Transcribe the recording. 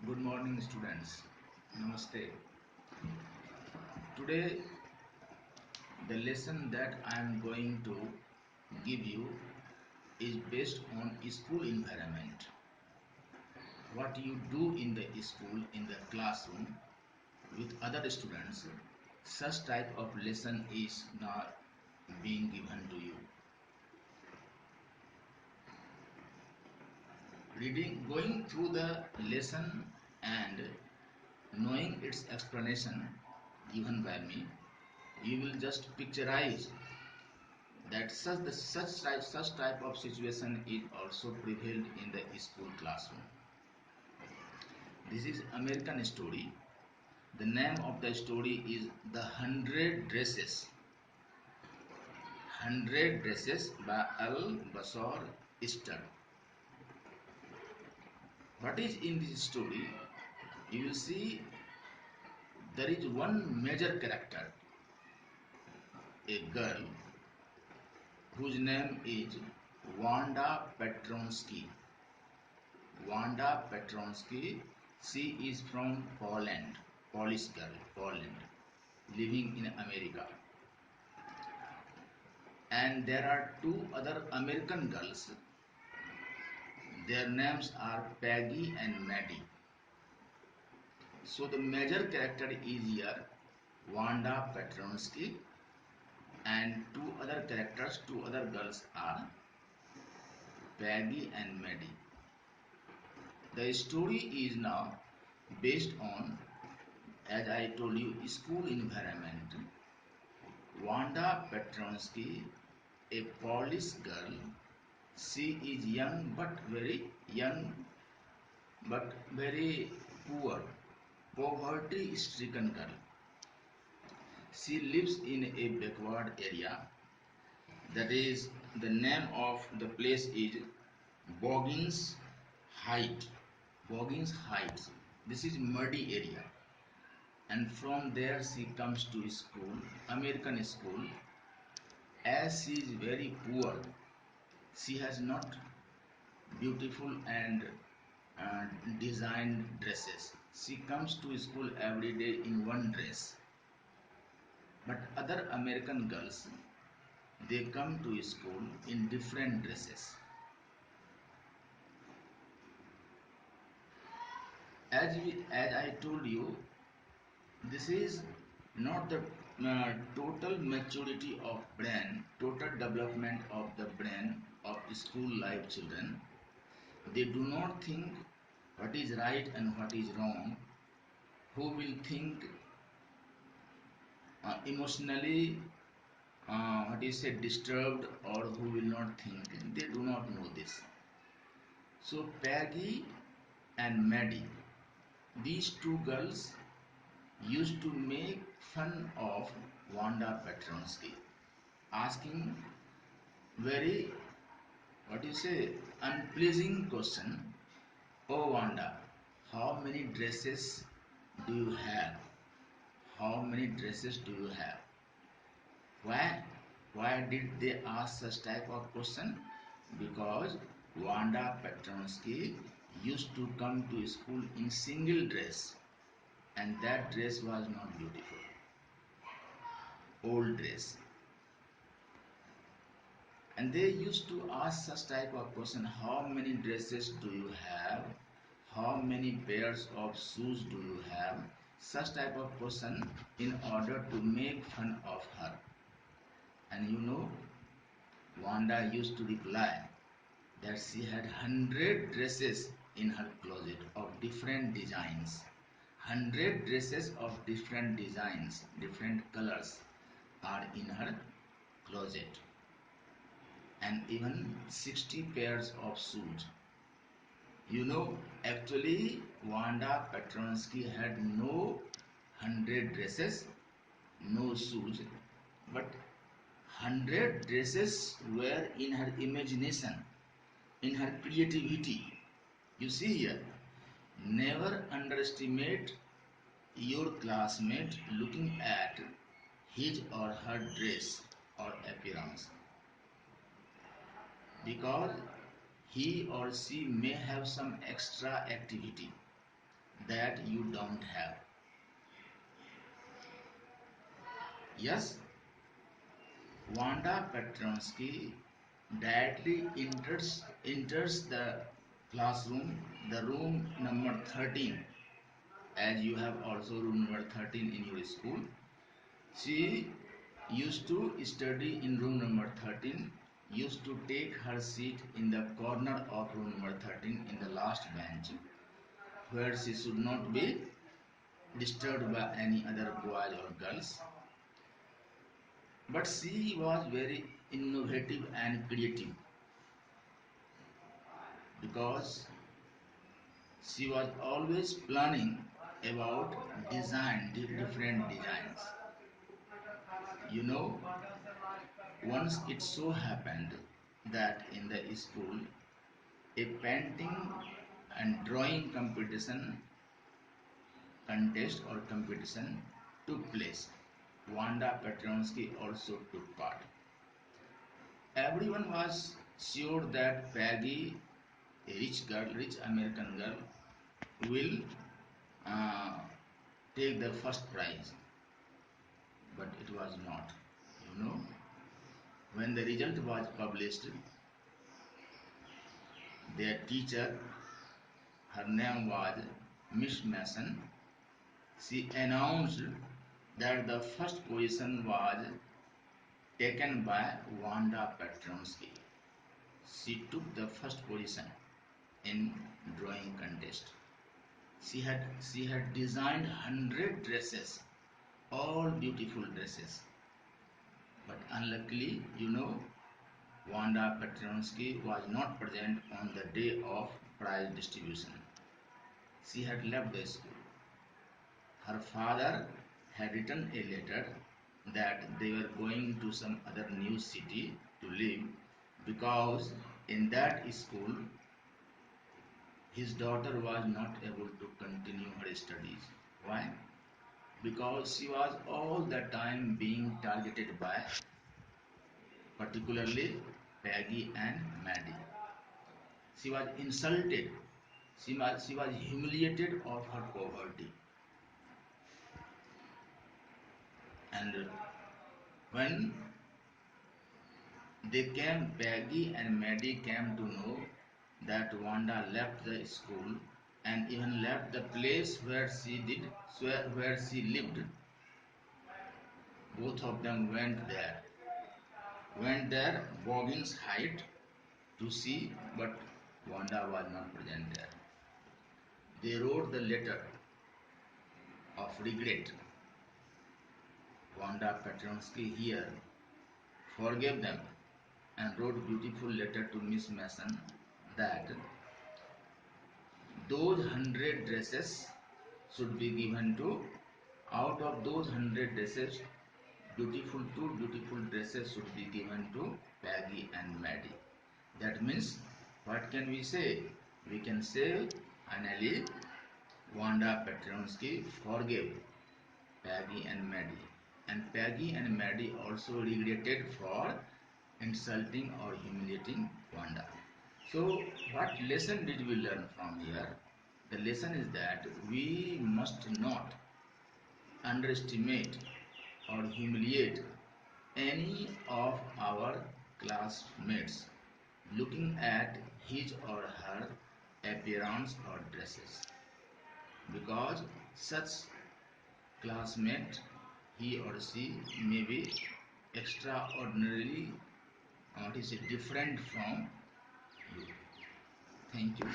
Good morning, students. Namaste. Today, the lesson that I am going to give you is based on school environment. What you do in the school, in the classroom, with other students, such type of lesson is not being given to you. Going through the lesson and knowing its explanation given by me, you will just picturize that such type of situation is also prevailed in the school classroom. This is American story. The name of the story is The 100 Dresses by Al Basor Easter. What is in this story? You will see there is one major character, a girl whose name is Wanda Petronsky. Wanda Petronsky. She is from Poland, Polish girl, Poland, living in America. And there are two other American girls. Their names are Peggy and Maddie. So the major character is here Wanda Petronsky, and two other girls are Peggy and Maddie. The story is now based on, as I told you, school environment. Wanda Petronsky, a Polish girl, she is but very poor, poverty-stricken girl. She lives in a backward area. That is, the name of the place is Boggins Height. Boggins Heights. This is muddy area. And from there she comes to school, American school. As she is very poor, she has not beautiful and uh, designed dresses. She comes to school every day in one dress. But other American girls, they come to school in different dresses. As I told you, this is not the total maturity of brain, total development of the brain of school life children. They do not think what is right and what is wrong, who will think emotionally, what is said, disturbed, or who will not think. They do not know this. So Peggy and Maddie, these two girls used to make fun of Wanda Petronsky, asking very, what you say, unpleasing question. Oh Wanda, how many dresses do you have? How many dresses do you have? Why? Why did they ask such type of question? Because Wanda Petronsky used to come to school in single dress, and that dress was not beautiful. Old dress. And they used to ask such type of question, how many dresses do you have? How many pairs of shoes do you have? Such type of question in order to make fun of her. And you know, Wanda used to reply that she had 100 dresses in her closet of different designs. 100 dresses of different designs, different colors are in her closet, and even 60 pairs of shoes. You know, actually, Wanda Petronsky had no 100 dresses, no shoes, but 100 dresses were in her imagination, in her creativity. You see here, never underestimate your classmate looking at his or her dress or appearance, because he or she may have some extra activity, that you don't have. Yes, Wanda Petronsky directly enters the classroom, the room number 13, as you have also room number 13 in your school. She used to study in room number 13, used to take her seat in the corner of room number 13 in the last bench, where she should not be disturbed by any other boys or girls. But she was very innovative and creative because she was always planning about different designs. You know, once it so happened that in the school a painting and drawing competition contest or competition took place. Wanda Petronsky also took part. Everyone was sure that Peggy, a rich girl, rich American girl, will uh, take the first prize, but it was not. You know, when the result was published, their teacher, her name was Miss Mason, she announced that the first position was taken by Wanda Petronsky. She took the first position in drawing contest. She had designed 100 dresses, all beautiful dresses. But unluckily, Wanda Petronsky was not present on the day of prize distribution. She had left the school. Her father had written a letter that they were going to some other new city to live because in that school his daughter was not able to continue her studies. Why? Because she was all the time being targeted by particularly Peggy and Maddie. She was insulted. She was humiliated of her poverty. And when Peggy and Maddie came to know that Wanda left the school and even left the place where she lived. Both of them went there, Boggin's height to see, but Wanda was not present there. They wrote the letter of regret. Wanda Petronsky here forgave them and wrote beautiful letter to Miss Mason that those 100 dresses should be given to, out of those 100 dresses, two beautiful dresses should be given to Peggy and Maddie. That means, what can we say? We can say finally Wanda Petronsky forgave Peggy and Maddie, and Peggy and Maddie also regretted for insulting or humiliating Wanda. So, what lesson did we learn from here? The lesson is that we must not underestimate or humiliate any of our classmates looking at his or her appearance or dresses, because such classmate, he or she may be extraordinarily, different from you. Thank you.